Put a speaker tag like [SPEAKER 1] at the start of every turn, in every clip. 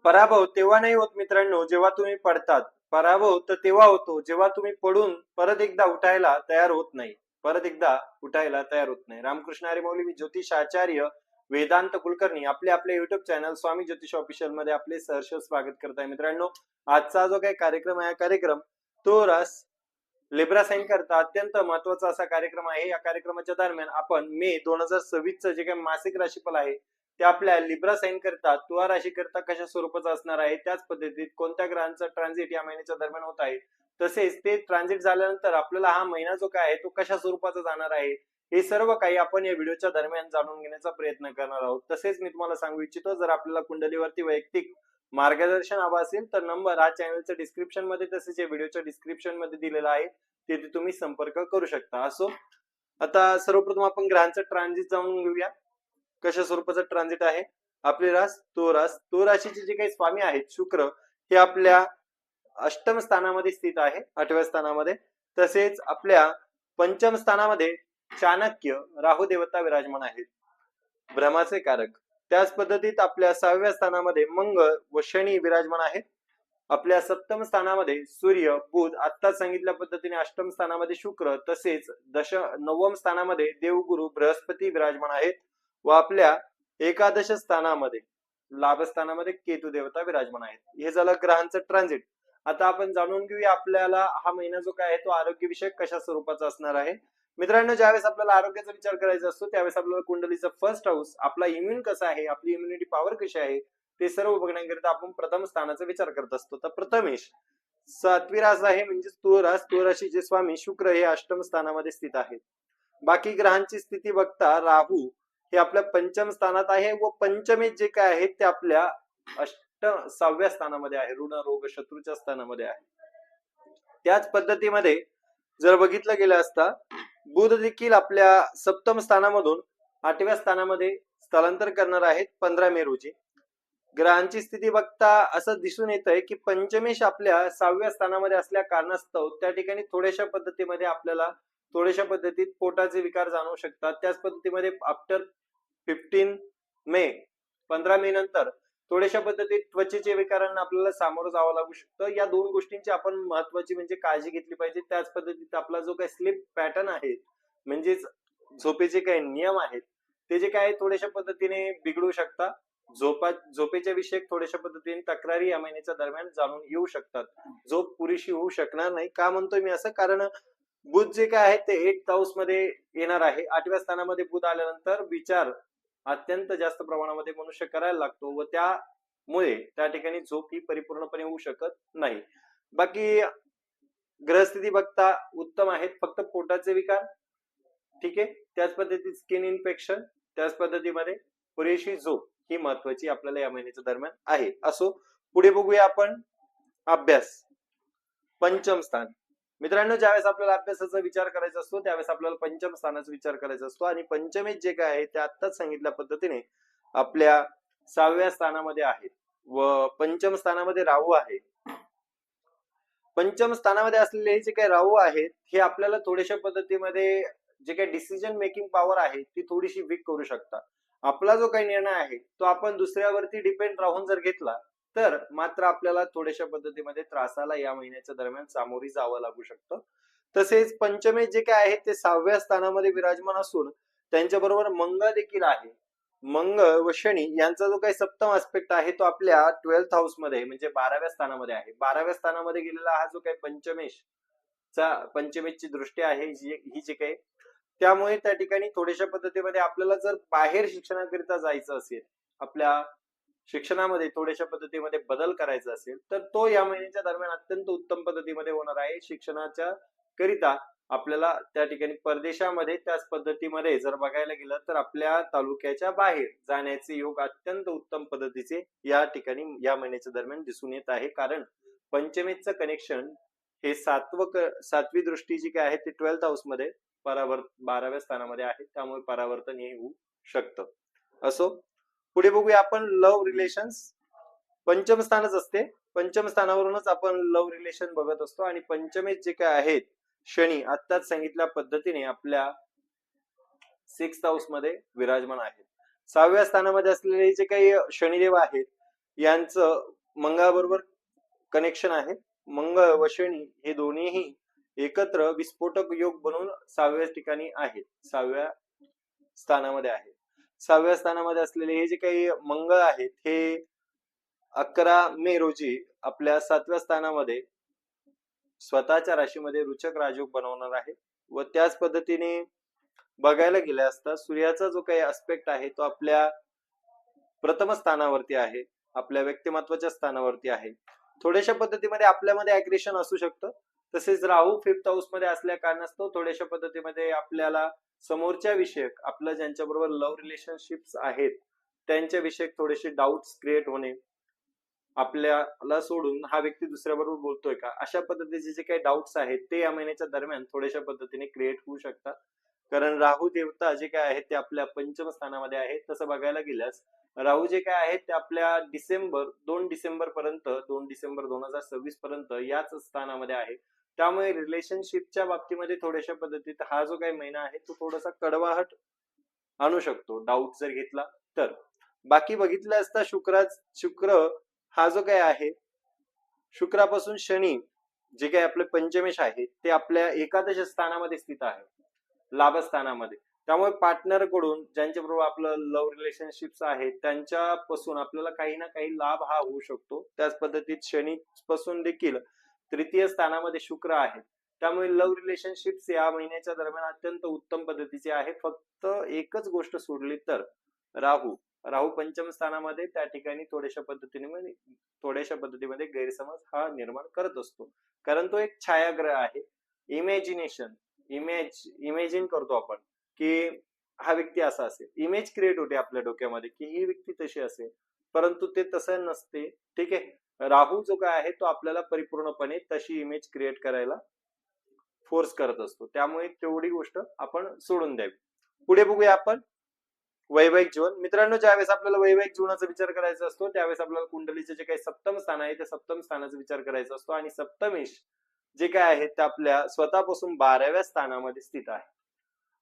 [SPEAKER 1] पराभव तेव्हा नाही होत मित्रांनो जेव्हा तुम्ही पडतात. पराभव तर तेव्हा होतो जेव्हा तुम्ही पडून परत एकदा उठायला तयार होत नाही. परत एकदा उठायला तयार होत नाही. रामकृष्ण हरी मौली, मी ज्योतिष आचार्य वेदांत कुलकर्णी आपल्या युट्यूब चॅनल स्वामी ज्योतिष ऑफिशियल मध्ये आपले सहर्ष स्वागत करत आहे. मित्रांनो, आजचा जो काही कार्यक्रम आहे, कार्यक्रम तो रस लिब्रा साइन करता अत्यंत महत्वाचा असा कार्यक्रम आहे. या कार्यक्रमाच्या दरम्यान आपण मे 2026 चं जे काही मासिक राशीफल आहे ते आपल्या लिब्रा साइन करता तुळा राशी करता कशा स्वरूपाचं असणार आहे, त्याच पद्धतीत कोणत्या ग्रहांचा ट्रान्झिट या महिन्याच्या दरम्यान होत आहे, तसेच ते ट्रान्झिट झाल्यानंतर आपल्याला हा महिना जो काय आहे तो कशा स्वरूपाचा जाणार आहे, हे सर्व काही आपण या व्हिडिओच्या दरम्यान जाणून घेण्याचा प्रयत्न करणार आहोत. तसेच मी तुम्हाला सांगू इच्छितो, जर आपल्याला कुंडलीवरती वैयक्तिक मार्गदर्शन हवं असेल तर नंबर हा चॅनलच्या डिस्क्रिप्शन मध्ये तसेच या व्हिडिओच्या डिस्क्रिप्शन मध्ये दिलेला आहे, तिथे तुम्ही संपर्क करू शकता. असो, आता सर्वप्रथम आपण ग्रहांचं ट्रान्झिट जाणून घेऊया. कशा स्वरूपाचं ट्रान्झिट आहे. आपली तो राशीचे जे काही स्वामी आहेत शुक्र, हे आपल्या अष्टम स्थानामध्ये स्थित आहे, 8व्या स्थानामध्ये. तसेच आपल्या पंचम स्थानामध्ये चाणक्य राहू देवता विराजमान आहेत, भ्रमाचे कारक. त्याच पद्धतीत आपल्या 6व्या स्थानामध्ये मंगळ व शनी विराजमान आहेत. आपल्या सप्तम स्थानामध्ये सूर्य बुध, आता सांगितल्या पद्धतीने अष्टम स्थानामध्ये शुक्र, तसेच 9वम स्थानामध्ये देवगुरु बृहस्पती विराजमान आहेत. व आपल्या एकादश स्थानामध्ये लाभ स्थानामध्ये केतू देवता विराजमान आहेत. हे झालं ग्रहांचं ट्रान्झिट. आता आपण जाणून घेऊया आपल्याला हा महिना जो काय आहे तो आरोग्य विषयक कशा स्वरूपाचा असणार आहे. मित्रांनो, ज्यावेळेस आपल्याला आरोग्याचा विचार करायचा असतो त्यावेळेस आपल्याला कुंडलीचं फर्स्ट हाऊस, आपला इम्युन कसा आहे, आपली इम्युनिटी पॉवर कशी आहे, ते सर्व बघण्याकरिता आपण प्रथम स्थानाचा विचार करत असतो. तर प्रथमेश 7वी रास आहे म्हणजे तुळ राशीचे स्वामी शुक्र हे अष्टम स्थानामध्ये स्थित आहेत. बाकी ग्रहांची स्थिती बघता राहू हे आपल्या पंचम स्थानात आहे व पंचमे जे काय आहेत ते आपल्या 6व्या स्थानामध्ये आहे, ऋण रोग शत्रूच्या स्थानामध्ये आहे. त्याच पद्धतीमध्ये जर बघितलं गेलं असता, बुध देखील आपल्या सप्तम स्थानामधून 8व्या स्थानामध्ये स्थलांतर करणार आहेत 15 मे रोजी. ग्रहांची स्थिती बघता असं दिसून येत आहे की पंचमेश आपल्या 6व्या स्थानामध्ये असल्या कारणास्तव त्या ठिकाणी थोड्याशा पद्धतीत पोटाचे विकार जाणवू शकतात. त्याच पद्धतीमध्ये आफ्टर 15 मे नंतर थोड्याशा पद्धतीत त्वचेच्या विकारांना आपल्याला सामोरं जावं लागू शकतं. या दोन गोष्टींची आपण महत्वाची म्हणजे काळजी घेतली पाहिजे. त्याच पद्धतीत आपला जो काही स्लीप पॅटर्न आहे, म्हणजेच झोपेचे काही नियम आहेत, ते जे काय थोड्याशा पद्धतीने बिघडू शकतात. झोपेच्या विषयक थोड्याशा पद्धतीने तक्रारी या महिन्याच्या दरम्यान जाणून येऊ शकतात. झोप पुरेशी होऊ शकणार नाही. का म्हणतोय मी असं, कारण बुध जे काय आहे ते 8th हाऊस मध्ये येणार आहे. 8व्या स्थानामध्ये बुध आल्यानंतर विचार अत्यंत जास्त प्रमाणामध्ये मनुष्य करायला लागतो व त्यामुळे त्या ठिकाणी झोप ही परिपूर्णपणे होऊ शकत नाही. बाकी ग्रहस्थिती बघता उत्तम आहेत, फक्त पोटाचे विकार ठीक आहे. त्याच पद्धतीत स्किन इन्फेक्शन, त्याच पद्धतीमध्ये पुरेशी झोप ही महत्वाची आपल्याला या महिन्याच्या दरम्यान आहे. असो, पुढे बघूया आपण अभ्यास. पंचम स्थान. मित्रांनो, ज्यावेळेस आपल्याला अभ्यासाचा विचार करायचा असतो त्यावेळेस आपल्याला पंचम स्थानाचा विचार करायचा असतो आणि पंचमे जे काय आहे ते आत्ताच सांगितल्या पद्धतीने आपल्या 6व्या स्थानामध्ये आहे व पंचम स्थानामध्ये राहू आहे. पंचम स्थानामध्ये असलेले जे काही राहू आहेत हे आपल्याला थोड्याशा पद्धतीमध्ये जे काही डिसिजन मेकिंग पॉवर आहे ती थोडीशी वीक करू शकतात. आपला जो काही निर्णय आहे तो आपण दुसऱ्यावरती डिपेंड राहून जर घेतला तर मात्र आपल्याला थोड्याशा पद्धतीमध्ये त्रासाला या महिन्याच्या दरम्यान सामोरी जावं लागू शकतं. तसेच पंचमे जे काय आहेत ते 6व्या स्थानामध्ये विराजमान असून त्यांच्याबरोबर मंगळ देखील आहे. मंगळ व शनी यांचा जो काही सप्तम आस्पेक्ट आहे तो आपल्या 12th हाऊस मध्ये म्हणजे 12व्या स्थानामध्ये आहे. 12व्या स्थानामध्ये गेलेला हा जो काही पंचमेशची दृष्टी आहे ही जे काही, त्यामुळे त्या ठिकाणी थोड्याशा पद्धतीमध्ये आपल्याला जर बाहेर शिक्षणाकरिता जायचं असेल, आपल्या शिक्षणामध्ये थोड्याशा पद्धतीमध्ये बदल करायचा असेल तर तो या महिन्याच्या दरम्यान अत्यंत उत्तम पद्धतीमध्ये होणार आहे. शिक्षणाच्या करिता आपल्याला त्या ठिकाणी परदेशामध्ये त्याच पद्धतीमध्ये जर बघायला गेलं तर आपल्या तालुक्याच्या बाहेर जाण्याचे योग अत्यंत उत्तम पद्धतीचे या ठिकाणी या महिन्याच्या दरम्यान दिसून येत आहे. कारण पंचमेचं कनेक्शन हे 7वी दृष्टी जी काय आहे ती 12th हाऊस मध्ये 12व्या स्थानामध्ये आहे, त्यामुळे परावर्तन हे होऊ शकतं. असो, पुढे बघूया आपण लव्ह रिलेशन्स. पंचम स्थानच असते, पंचम स्थानावरूनच आपण लव्ह रिलेशन बघत असतो आणि पंचमे जे काय आहेत शनी आत्ताच सांगितल्या पद्धतीने आपल्या 6th हाऊस मध्ये विराजमान आहेत. 6व्या स्थानामध्ये असलेले जे काही शनिदेव आहेत यांचं मंगळाबरोबर कनेक्शन आहे. मंगळ व शनी हे दोन्हीही एकत्र विस्फोटक योग बनवून 6व्या ठिकाणी आहेत, 6व्या स्थानामध्ये आहे. 6व्या स्थानामध्ये असलेले हे जे काही मंगळ आहेत हे 11 मे रोजी आपल्या 7व्या स्थानामध्ये स्वतःच्या राशीमध्ये रुचक राजयोग बनवणार आहे. व त्याच पद्धतीने बघायला गेले असता सूर्याचा जो काही अस्पेक्ट आहे तो आपल्या प्रथम स्थानावरती आहे, आपल्या व्यक्तिमत्वाच्या स्थानावरती आहे. थोड्याशा पद्धतीमध्ये आपल्यामध्ये अग्रेशन असू शकतं. तसेच राहू 5th हाऊस मध्ये असल्या कारणास्तव थोड्याशा पद्धतीमध्ये आपल्याला समोरच्या विषयक आपलं ज्यांच्याबरोबर लव्ह रिलेशनशिप्स आहेत त्यांच्या विषयक थोडेसे डाऊट्स क्रिएट होणे, आपल्याला सोडून हा व्यक्ती दुसऱ्याबरोबर बोलतोय का, अशा पद्धतीचे जे काही डाऊट्स आहेत ते या महिन्याच्या दरम्यान थोड्याशा पद्धतीने क्रिएट होऊ शकतात. कारण राहू देवता जे काय आहेत ते आपल्या पंचम स्थानामध्ये आहेत. तसं बघायला गेल्यास राहू जे काय आहेत ते आपल्या 2 डिसेंबर पर्यंत 2 डिसेंबर 2026 पर्यंत याच स्थानामध्ये आहे. त्यामुळे रिलेशनशिपच्या बाबतीमध्ये थोड्याशा पद्धतीत हा जो काही महिना आहे तो थोडासा कडवाहट आणू शकतो डाऊट जर घेतला तर. बाकी बघितलं असता शुक्र हा जो काय आहे, शुक्रापासून शनी जे काही आपले पंचमेश आहे ते आपल्या एकादश स्थानामध्ये स्थित आहे, लाभस्थानामध्ये. त्यामुळे पार्टनर कडून ज्यांच्याबरोबर आपलं लव्ह रिलेशनशिप्स आहेत त्यांच्यापासून आपल्याला काही ना काही लाभ हा होऊ शकतो. त्याच पद्धतीत शनी पासून देखील तृतीय स्थानामध्ये शुक्र आहे. त्यामुळे लव्ह रिलेशनशिप्स या महिन्याच्या दरम्यान अत्यंत उत्तम पद्धतीचे आहे. फक्त एकच गोष्ट सोडली तर राहू पंचम स्थानामध्ये, त्या ठिकाणी थोड्याशा पद्धतीमध्ये गैरसमज हा निर्माण करत असतो. कारण तो एक छायाग्रह आहे. इमेजिन करतो आपण की हा व्यक्ती असा असेल, इमेज क्रिएट होते आपल्या डोक्यामध्ये की ही व्यक्ती तशी असेल, परंतु ते तसं नसते. ठीक आहे. राहू जो काय आहे तो आपल्याला परिपूर्णपणे तशी इमेज क्रिएट करायला फोर्स करत असतो. त्यामुळे तेवढी गोष्ट आपण सोडून द्यावी. पुढे बघूया आपण वैवाहिक जीवन. मित्रांनो, ज्यावेळेस आपल्याला वैवाहिक जीवनाचा विचार करायचा असतो त्यावेळेस आपल्याला कुंडलीचे जे काही सप्तम स्थान आहे त्या सप्तम स्थानाचा विचार करायचा असतो. आणि सप्तमेश जे काय आहे ते आपल्या स्वतःपासून 12व्या स्थानामध्ये स्थित आहे.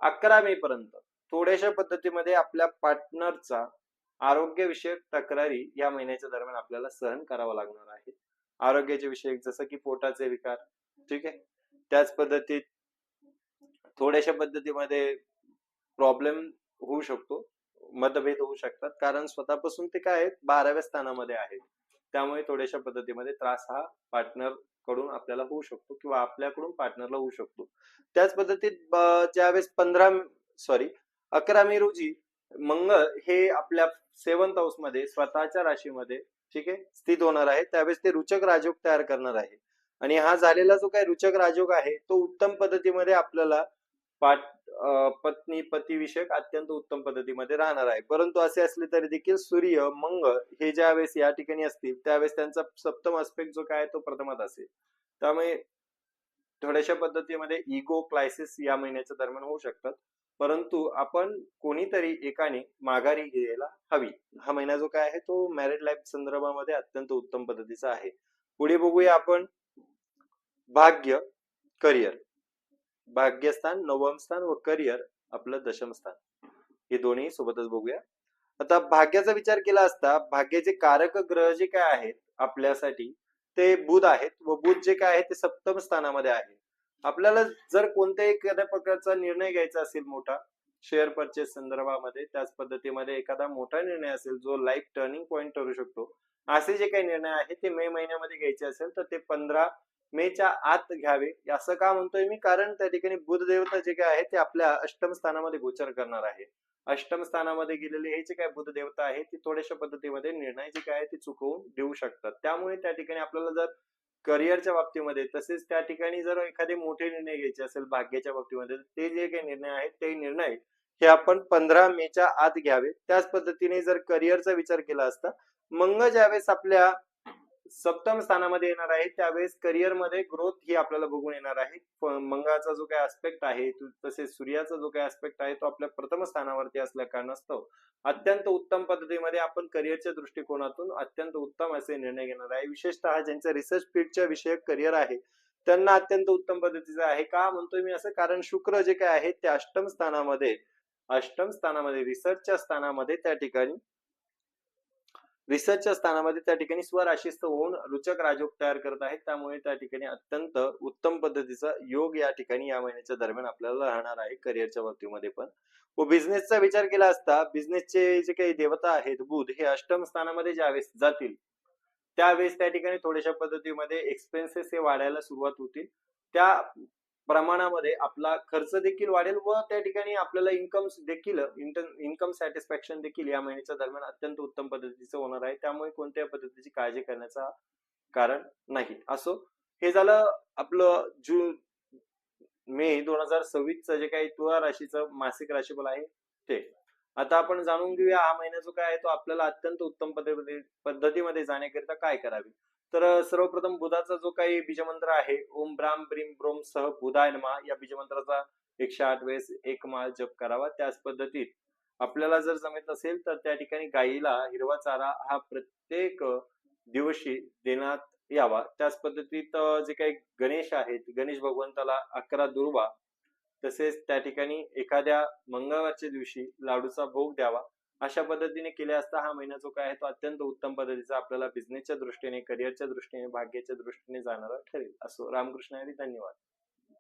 [SPEAKER 1] 11 मे पर्यंत थोड्याशा पद्धतीमध्ये आपल्या पार्टनरचा आरोग्यविषयक तक्रारी या महिन्याच्या दरम्यान आपल्याला सहन करावा लागणार आहे. आरोग्याचे विषयक जसं की पोटाचे विकार, ठीक आहे, त्याच पद्धतीत थोड्याशा पद्धतीमध्ये प्रॉब्लेम होऊ शकतो, मतभेद होऊ शकतात. कारण स्वतःपासून ते काय आहेत 12व्या स्थानामध्ये आहेत. त्यामुळे थोड्याशा पद्धतीमध्ये त्रास हा पार्टनर कडून आपल्याला होऊ शकतो किंवा आपल्याकडून पार्टनरला होऊ शकतो. त्याच पद्धतीत ज्यावेळेस 11 मे रोजी मंगळ हे आपल्या 7th हाऊस मध्ये स्वतःच्या राशीमध्ये, ठीक आहे, स्थित होणार आहे. त्यावेळेस ते रुचक राजयोग तयार करणार आहे. आणि हा झालेला जो काही रुचक राजयोग आहे तो उत्तम पद्धतीमध्ये आपल्याला पत्नी पती विषयक अत्यंत उत्तम पद्धतीमध्ये राहणार आहे. परंतु असे असले तरी देखील सूर्य मंगळ हे ज्यावेळेस या ठिकाणी असतील त्यावेळेस त्यांचा सप्तम अस्पेक्ट जो काय तो प्रथमात असेल. त्यामुळे थोड्याशा पद्धतीमध्ये इगो क्लायसिस या महिन्याच्या दरम्यान होऊ शकतात. परंतु आपण कोणीतरी एकाने माघारी घ्यायला हवी. हा महिना जो काय आहे तो मॅरिड लाईफ संदर्भामध्ये अत्यंत उत्तम पद्धतीचा आहे. पुढे बघूया आपण भाग्य, करिअर. भाग्यस्थान 9वं स्थान व करिअर आपलं 10म स्थान, हे दोन्ही सोबतच बघूया. आता भाग्याचा विचार केला असता भाग्याचे कारक ग्रह जे काय आहेत आपल्यासाठी ते बुध आहेत व बुध जे काय आहे ते सप्तम स्थानामध्ये आहे. आपल्याला जर कोणत्याही एखाद्या प्रकारचा निर्णय घ्यायचा असेल मोठा शेअर परचेस संदर्भामध्ये, त्याच पद्धतीमध्ये एखादा मोठा निर्णय असेल जो लाईफ टर्निंग पॉइंट ठरू शकतो, असे जे काही निर्णय आहे ते मे महिन्यामध्ये घ्यायचे असेल तर ते 15 मेच्या आत घ्यावे. असं का म्हणतोय मी, कारण त्या ठिकाणी बुध देवता जे काय आहे ते आपल्या अष्टम स्थानामध्ये गोचर करणार आहे. अष्टम स्थानामध्ये गेलेले हे जे काय बुध देवता आहे ते थोड्याशा पद्धतीमध्ये निर्णय जे काय ते चुकवून देऊ शकतात. त्यामुळे त्या ठिकाणी आपल्याला जर करिअरच्या बाबतीमध्ये तसेच त्या ठिकाणी जर एखादे मोठे निर्णय घ्यायचे असेल भाग्याच्या बाबतीमध्ये ते जे काही निर्णय आहेत ते निर्णय हे आपण 15 मेच्या आत घ्यावे. त्याच पद्धतीने जर करिअरचा विचार केला असता मंगळ ज्यावेळेस आपल्या सप्तम स्थानामध्ये येणार आहे त्यावेळेस करिअर मध्ये ग्रोथ ही आपल्याला बघून येणार आहे. मंगळाचा जो काही आस्पेक्ट आहे तसेच सूर्याचा जो काही आस्पेक्ट आहे तो आपल्या प्रथम स्थानावरती असल्या कारणास्तव अत्यंत उत्तम पद्धतीमध्ये आपण करिअरच्या दृष्टिकोनातून अत्यंत उत्तम असे निर्णय घेणार आहे. विशेषतः ज्यांच्या रिसर्च फील्डच्या विषयक करिअर आहे त्यांना अत्यंत उत्तम पद्धतीचं आहे. का म्हणतोय मी असं, कारण शुक्र जे काय आहे ते अष्टम स्थानामध्ये रिसर्चच्या स्थानामध्ये त्या ठिकाणी रिसर्चच्या स्थानामध्ये त्या ठिकाणी स्वराशीस्थ होऊन रुचक राजयोग तयार करत आहेत. त्यामुळे त्या ठिकाणी अत्यंत उत्तम पद्धतीचा योग या ठिकाणी या महिन्याच्या दरम्यान आपल्याला राहणार आहे करिअरच्या बाबतीमध्ये पण. व बिझनेसचा विचार केला असता बिझनेसचे जे काही देवता आहेत बुध हे अष्टम स्थानामध्ये ज्यावेळेस जातील त्यावेळेस त्या ठिकाणी थोड्याशा पद्धतीमध्ये एक्सपेन्सेस हे वाढायला सुरुवात होतील. त्या प्रमाणामध्ये आपला खर्च देखील वाढेल व त्या ठिकाणी आपल्याला इन्कम सॅटिस्फॅक्शन देखील या महिन्याच्या दरम्यान अत्यंत उत्तम पद्धतीचं होणार आहे. त्यामुळे कोणत्याही पद्धतीची काळजी करण्याचा कारण नाही. असो, हे झालं आपलं मे 2026 च जे काही तुला राशीचं मासिक राशीफल आहे ते. आता आपण जाणून घेऊया हा महिना जो काय आहे तो आपल्याला अत्यंत उत्तम पद्धतीमध्ये जाण्याकरिता काय करावे. तर सर्वप्रथम बुधाचा जो काही बीजमंत्र आहे ओम ब्राम ब्रीम ब्रोम सह बुधाय नमः या बीजमंत्राचा 108 वेळेस एक माळ जप करावा. त्याच पद्धतीत आपल्याला जर जमत असेल तर त्या ठिकाणी गायीला हिरवा चारा हा प्रत्येक दिवशी देण्यात यावा. त्याच पद्धतीत जे काही गणेश आहेत गणेश भगवंताला 11 दुर्वा तसेच त्या ठिकाणी एखाद्या मंगळवारच्या दिवशी लाडूचा भोग द्यावा. अशा पद्धतीने केले असता हा महिना जो काय आहे तो अत्यंत उत्तम पद्धतीचा आपल्याला बिझनेसच्या दृष्टीने करिअरच्या दृष्टीने भाग्याच्या दृष्टीने जाणारा ठरेल. असो, रामकृष्ण हरी. धन्यवाद.